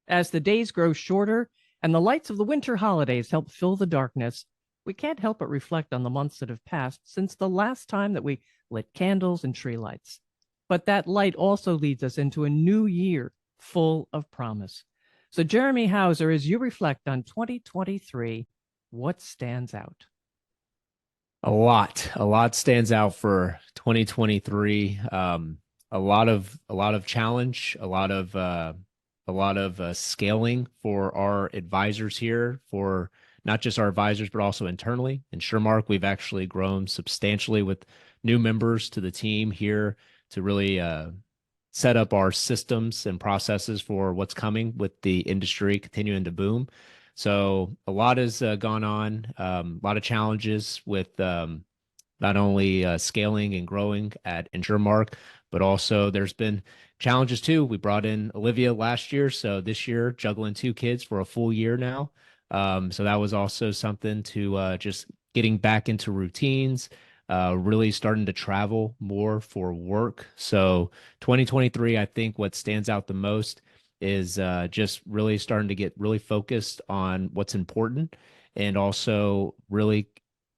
As the days grow shorter and the lights of the winter holidays help fill the darkness, we can't help but reflect on the months that have passed since the last time that we lit candles and tree lights. But that light also leads us into a new year full of promise. So, Jeremy Hauser, as you reflect on 2023, what stands out? A lot stands out for 2023. A lot of challenge, a lot of scaling for our advisors here, for not just our advisors, but also internally. InsurMark, we've actually grown substantially with new members to the team here to really set up our systems and processes for what's coming with the industry continuing to boom. So a lot has gone on, a lot of challenges with not only scaling and growing at InsurMark, but also there's been challenges too. We brought in Olivia last year, so this year juggling two kids for a full year now. So that was also something to just getting back into routines, really starting to travel more for work. So 2023, I think what stands out the most is just really starting to get really focused on what's important, and also really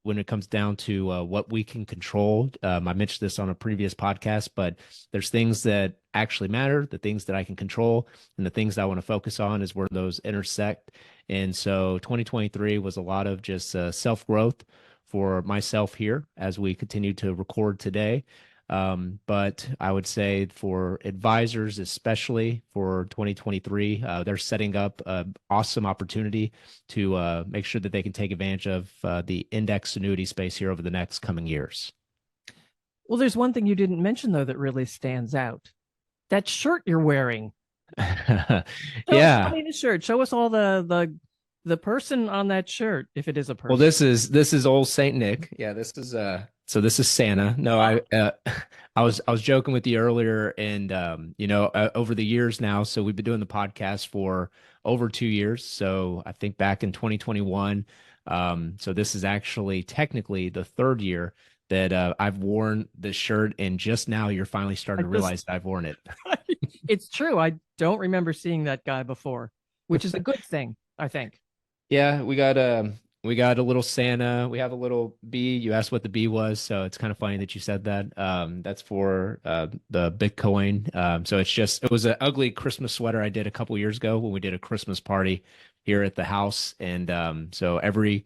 when it comes down to what we can control. I mentioned this on a previous podcast, but there's things that actually matter, the things that I can control, and the things that I want to focus on is where those intersect. And so 2023 was a lot of just self-growth for myself here as we continue to record today. But I would say for advisors, especially for 2023, they're setting up an awesome opportunity to make sure that they can take advantage of the index annuity space here over the next coming years. Well, there's one thing you didn't mention, though, that really stands out. That shirt you're wearing. Yeah. The shirt. Show us all the person on that shirt, if it is a person. Well, this is old Saint Nick. Yeah, this is this is Santa. No, I was joking with you earlier, and over the years now, so we've been doing the podcast for over 2 years. So I think back in 2021, so this is actually technically the third year that I've worn this shirt, and just now you're finally starting to realize that I've worn it. It's true. I don't remember seeing that guy before, which is a good thing, I think. Yeah, we got a little Santa. We have a little bee. You asked what the bee was, so it's kind of funny that you said that. That's for the Bitcoin. So it was an ugly Christmas sweater I did a couple years ago when we did a Christmas party here at the house, and so every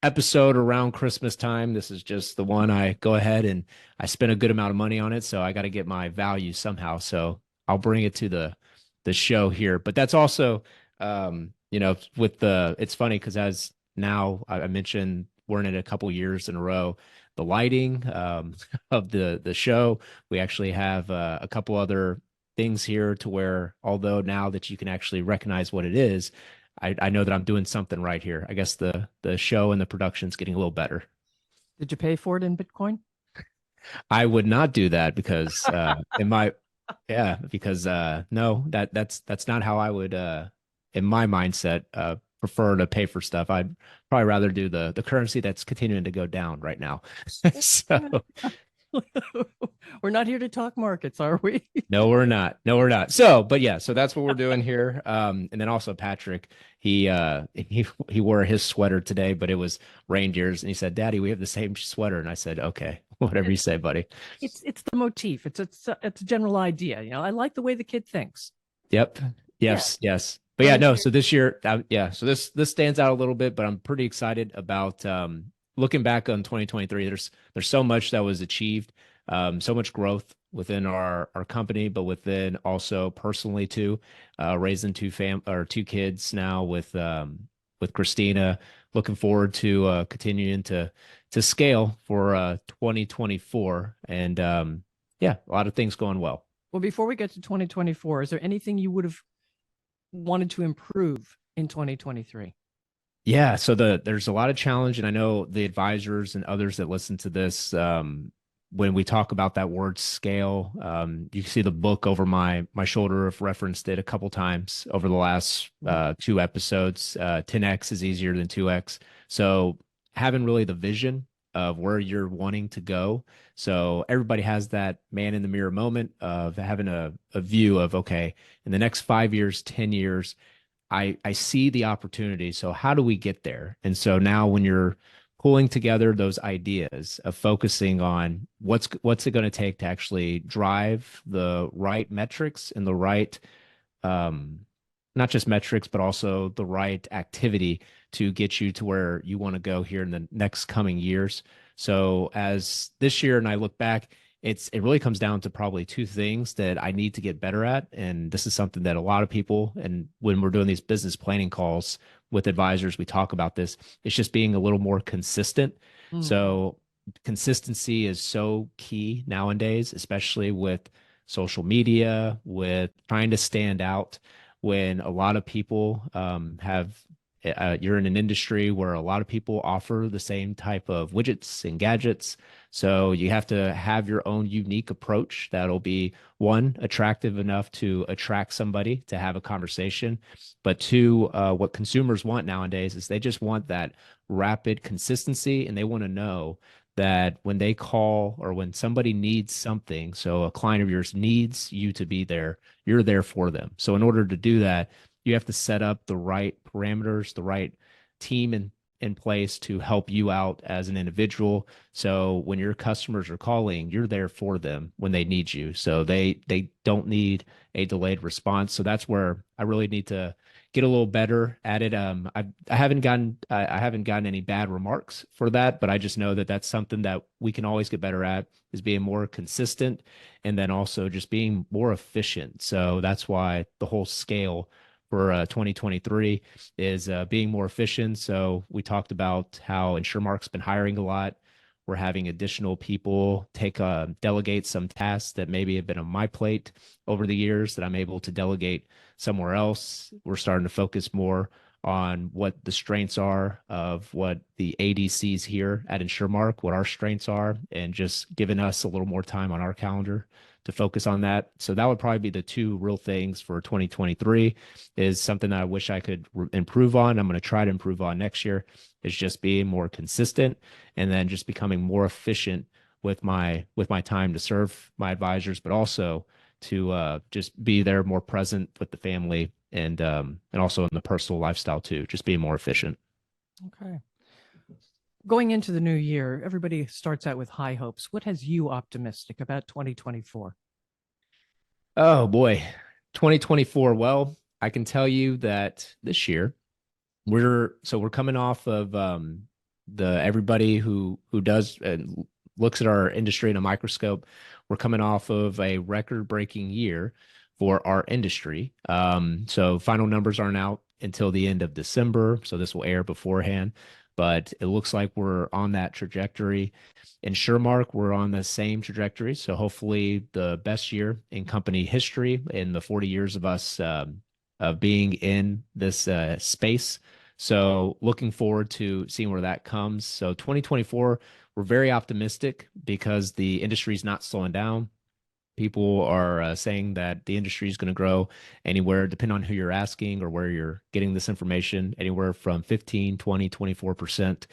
episode around Christmas time, this is just the one I go ahead and I spend a good amount of money on it, so I got to get my value somehow. So I'll bring it to the show here, but that's also it's funny because as now I mentioned we're in it a couple years in a row, the lighting of the show, we actually have a couple other things here to where, although now that you can actually recognize what it is, I know that I'm doing something right here. I guess the show and the production's getting a little better. Did you pay for it in Bitcoin? I would not do that because no, that's not how I would in my mindset prefer to pay for stuff. I'd probably rather do the currency that's continuing to go down right now. So we're not here to talk markets, are we? No, we're not. No, we're not. So that's what we're doing here. And then also Patrick, he wore his sweater today, but it was reindeers, and he said, "Daddy, we have the same sweater." And I said, "Okay, whatever you say, buddy." It's the motif. It's a general idea. I like the way the kid thinks. Yep. Yes. Yeah. Yes. But yeah, no. So this year, So this stands out a little bit, but I'm pretty excited about looking back on 2023. There's so much that was achieved, so much growth within our company, but within also personally too, raising two kids now with Christina. Looking forward to continuing to scale for 2024, and a lot of things going well. Well, before we get to 2024, is there anything you would have wanted to improve in 2023? Yeah, so there's a lot of challenge, and I know the advisors and others that listen to this, when we talk about that word scale, you can see the book over my shoulder. I've referenced it a couple times over the last 2 episodes. 10x is easier than 2x. So having really the vision of where you're wanting to go. So everybody has that man in the mirror moment of having a view of, okay, in the next 5 years, 10 years, I see the opportunity. So how do we get there? And so now when you're pulling together those ideas of focusing on what's it going to take to actually drive the right metrics and the right um, not just metrics, but also the right activity to get you to where you want to go here in the next coming years. So as this year and I look back, it really comes down to probably two things that I need to get better at. And this is something that a lot of people, and when we're doing these business planning calls with advisors, we talk about this. It's just being a little more consistent. So consistency is so key nowadays, especially with social media, with trying to stand out when a lot of people you're in an industry where a lot of people offer the same type of widgets and gadgets. So you have to have your own unique approach that'll be, one, attractive enough to attract somebody to have a conversation. But two, what consumers want nowadays is they just want that rapid consistency, and they want to know that when they call or when somebody needs something, so a client of yours needs you to be there, you're there for them. So in order to do that, you have to set up the right parameters, the right team in place to help you out as an individual. So when your customers are calling, you're there for them when they need you. So they don't need a delayed response. So that's where I really need to get a little better at it. I haven't gotten any bad remarks for that, but I just know that that's something that we can always get better at, is being more consistent and then also just being more efficient. So that's why the whole scale for 2023 is being more efficient. So we talked about how InsurMark's been hiring a lot. We're having additional people delegate some tasks that maybe have been on my plate over the years that I'm able to delegate somewhere else. We're starting to focus more on what the strengths are of what the ADCs here at InsurMark, what our strengths are, and just giving us a little more time on our calendar to focus on that. So that would probably be the two real things for 2023, is something that I wish I could improve on. I'm going to try to improve on next year, is just being more consistent and then just becoming more efficient with my time to serve my advisors, but also to just be there more present with the family and also in the personal lifestyle too, just being more efficient. Okay. Going into the new year, everybody starts out with high hopes. What has you optimistic about 2024? Oh boy, 2024. Well, I can tell you that this year we're coming off of the everybody who does looks at our industry in a microscope. We're coming off of a record-breaking year for our industry. So final numbers aren't out until the end of December, so this will air beforehand. But it looks like we're on that trajectory. InsurMark, we're on the same trajectory. So hopefully the best year in company history in the 40 years of us of being in this space. So looking forward to seeing where that comes. So 2024, we're very optimistic because the industry is not slowing down. People are saying that the industry is going to grow anywhere, depending on who you're asking or where you're getting this information, anywhere from 15, 20, 24%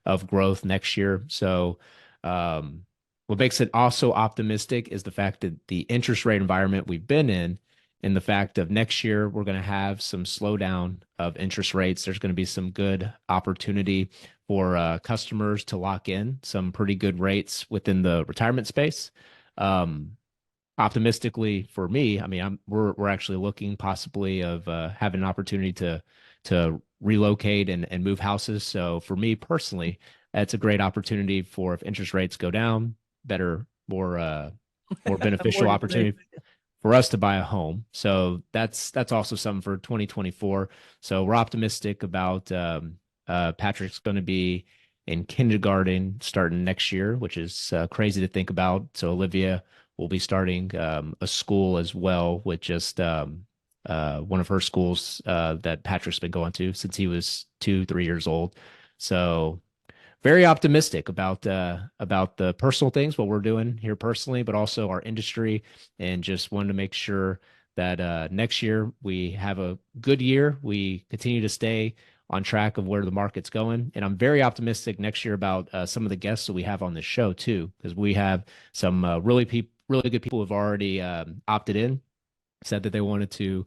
of growth next year. So what makes it also optimistic is the fact that the interest rate environment we've been in, and the fact of next year, we're going to have some slowdown of interest rates. There's going to be some good opportunity for customers to lock in some pretty good rates within the retirement space. Optimistically for me, I mean, we're actually looking possibly of having an opportunity to relocate and move houses. So for me personally, that's a great opportunity for, if interest rates go down, better, more beneficial opportunity for us to buy a home. So that's also something for 2024. So we're optimistic about Patrick's going to be in kindergarten starting next year, which is crazy to think about. So Olivia will be starting a school as well, with just one of her schools that Patrick's been going to since he was 2-3 years old. So very optimistic about the personal things, what we're doing here personally, but also our industry, and just wanted to make sure that next year we have a good year. We continue to stay on track of where the market's going. And I'm very optimistic next year about some of the guests that we have on this show too, because we have some really good people who have already opted in, said that they wanted to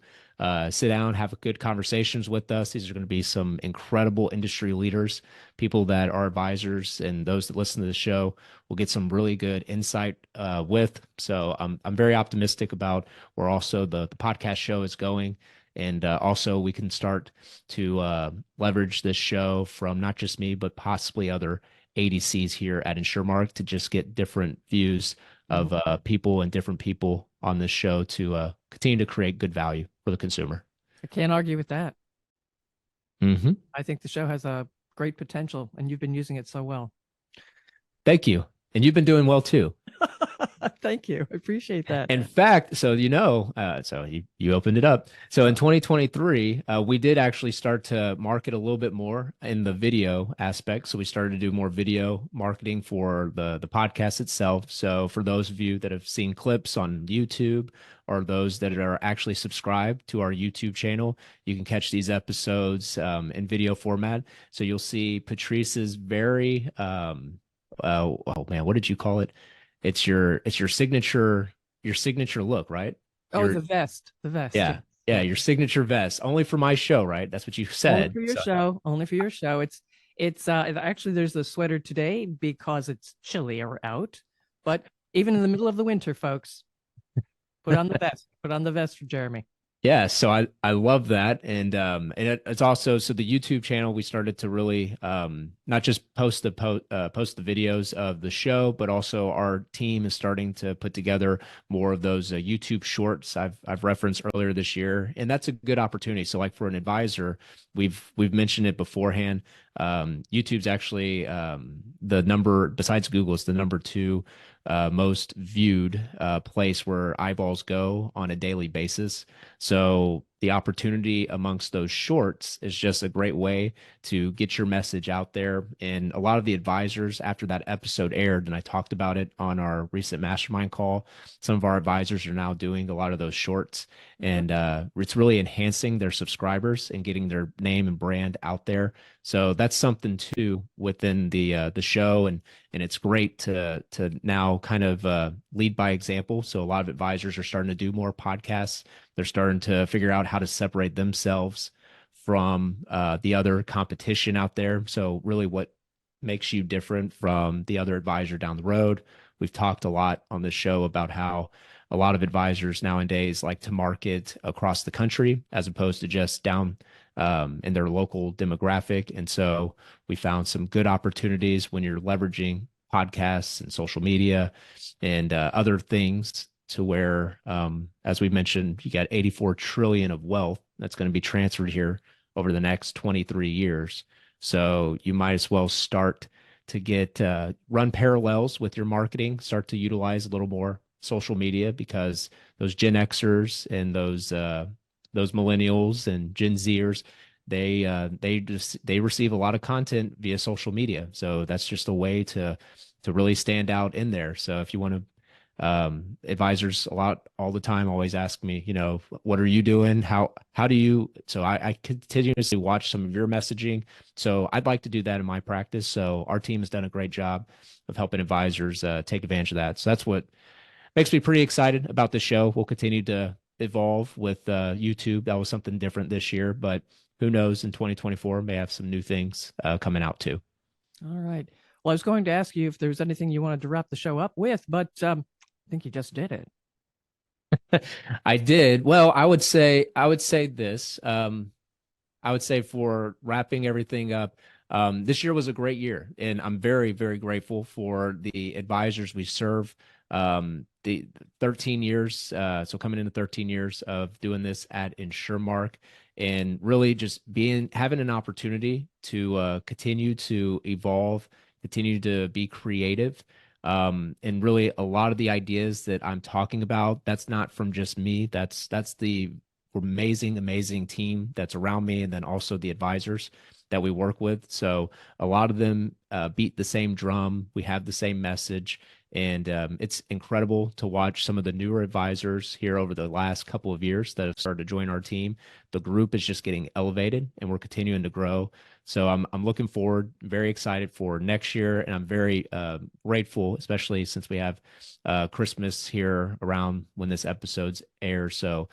sit down, have good conversations with us. These are going to be some incredible industry leaders, people that are advisors, and those that listen to the show will get some really good insight with. So I'm very optimistic about where also the podcast show is going. And also we can start to leverage this show from not just me, but possibly other ADCs here at InsurMark to just get different views of people and different people on this show to continue to create good value for the consumer. I can't argue with that. Mm-hmm. I think the show has a great potential, and you've been using it so well. Thank you. And you've been doing well too. Thank you. I appreciate that. In fact, so you opened it up. So in 2023, we did actually start to market a little bit more in the video aspect. So we started to do more video marketing for the podcast itself. So for those of you that have seen clips on YouTube or those that are actually subscribed to our YouTube channel, you can catch these episodes in video format. So you'll see Patrice's very oh man, what did you call it? It's your signature look, right? Oh, the vest. Yeah. Yeah, your signature vest. Only for my show, right? That's what you said. Only for your show. Only for your show. It's actually there's a sweater today because it's chillier out. But even in the middle of the winter, folks, put on the vest. Put on the vest for Jeremy. Yeah, so I love that, and it's also, so the YouTube channel, we started to really not just post the videos of the show, but also our team is starting to put together more of those YouTube shorts I've referenced earlier this year, and that's a good opportunity. So like for an advisor, we've mentioned it beforehand. YouTube's actually the number, besides Google, it's the number 2 most viewed place where eyeballs go on a daily basis. So the opportunity amongst those shorts is just a great way to get your message out there. And a lot of the advisors, after that episode aired, and I talked about it on our recent mastermind call, some of our advisors are now doing a lot of those shorts, and it's really enhancing their subscribers and getting their name and brand out there. So that's something too within the show, and it's great to now kind of lead by example. So a lot of advisors are starting to do more podcasts. They're starting to figure out how to separate themselves from the other competition out there. So really, what makes you different from the other advisor down the road? We've talked a lot on this show about how a lot of advisors nowadays like to market across the country as opposed to just down in their local demographic. And so we found some good opportunities when you're leveraging podcasts and social media and other things to where, as we mentioned, you got 84 trillion of wealth that's going to be transferred here over the next 23 years. So you might as well start to get run parallels with your marketing, start to utilize a little more social media, because those Gen Xers and those millennials and Gen Zers, they receive a lot of content via social media. So that's just a way to really stand out in there. So if you want to, advisors all the time always ask me, what are you doing? How do you, so I continuously watch some of your messaging. So I'd like to do that in my practice. So our team has done a great job of helping advisors take advantage of that. So that's what makes me pretty excited about the show. We'll continue to evolve with YouTube. That was something different this year, but who knows, in 2024 may have some new things coming out too. All right. Well, I was going to ask you if there's anything you wanted to wrap the show up with, but I think you just did it. I did. Well, I would say this. I would say for wrapping everything up, this year was a great year, and I'm very, very grateful for the advisors we serve. The 13 years, so coming into 13 years of doing this at InsurMark, and really just having an opportunity to continue to evolve, continue to be creative. And really a lot of the ideas that I'm talking about, that's not from just me. That's the amazing team that's around me, and then also the advisors that we work with. So a lot of them beat the same drum. We have the same message, And it's incredible to watch some of the newer advisors here over the last couple of years that have started to join our team. The group is just getting elevated and we're continuing to grow. So I'm looking forward, very excited for next year. And I'm very grateful, especially since we have Christmas here around when this episode's airs. So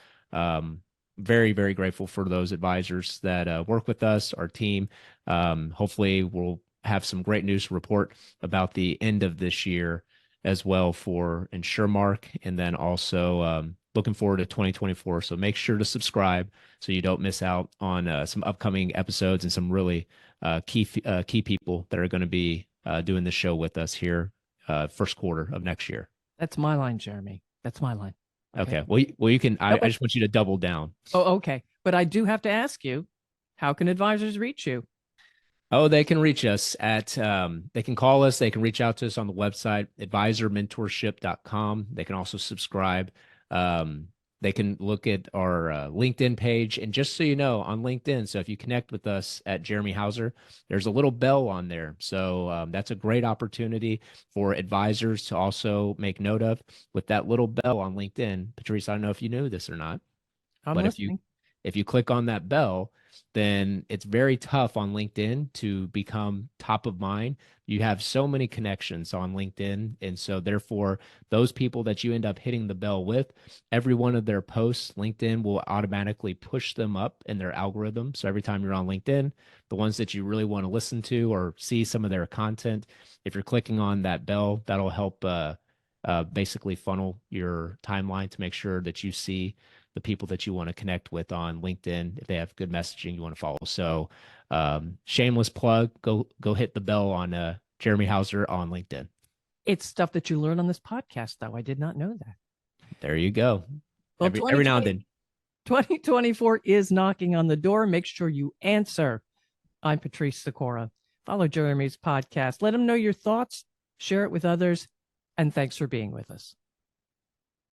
very, very grateful for those advisors that work with us, our team. Hopefully we'll have some great news to report about the end of this year as well for InsurMark, and then also looking forward to 2024. So make sure to subscribe so you don't miss out on some upcoming episodes and some really key people that are going to be doing the show with us here first quarter of next year. That's my line, Jeremy. That's my line. Okay. Well, you can. I just want you to double down. Oh, okay. But I do have to ask you, how can advisors reach you? Oh, they can reach us at, they can call us. They can reach out to us on the website, advisormentorship.com. They can also subscribe. They can look at our LinkedIn page. And just so you know, on LinkedIn, so if you connect with us at Jeremy Hauser, there's a little bell on there. So that's a great opportunity for advisors to also make note of. With that little bell on LinkedIn, Patrice, I don't know if you knew this or not, but listening. if you click on that bell, then it's very tough on LinkedIn to become top of mind. You have so many connections on LinkedIn. And so therefore, those people that you end up hitting the bell with, every one of their posts, LinkedIn will automatically push them up in their algorithm. So every time you're on LinkedIn, the ones that you really want to listen to or see some of their content, if you're clicking on that bell, that'll help basically funnel your timeline to make sure that you see the people that you want to connect with on LinkedIn. If they have good messaging you want to follow. So shameless plug, go hit the bell on Jeremy Hauser on LinkedIn. It's stuff that you learn on this podcast, though. I did not know that. There you go. Well, every now and then. 2024 is knocking on the door. Make sure you answer. I'm Patrice Sikora. Follow Jeremy's podcast. Let him know your thoughts. Share it with others. And thanks for being with us.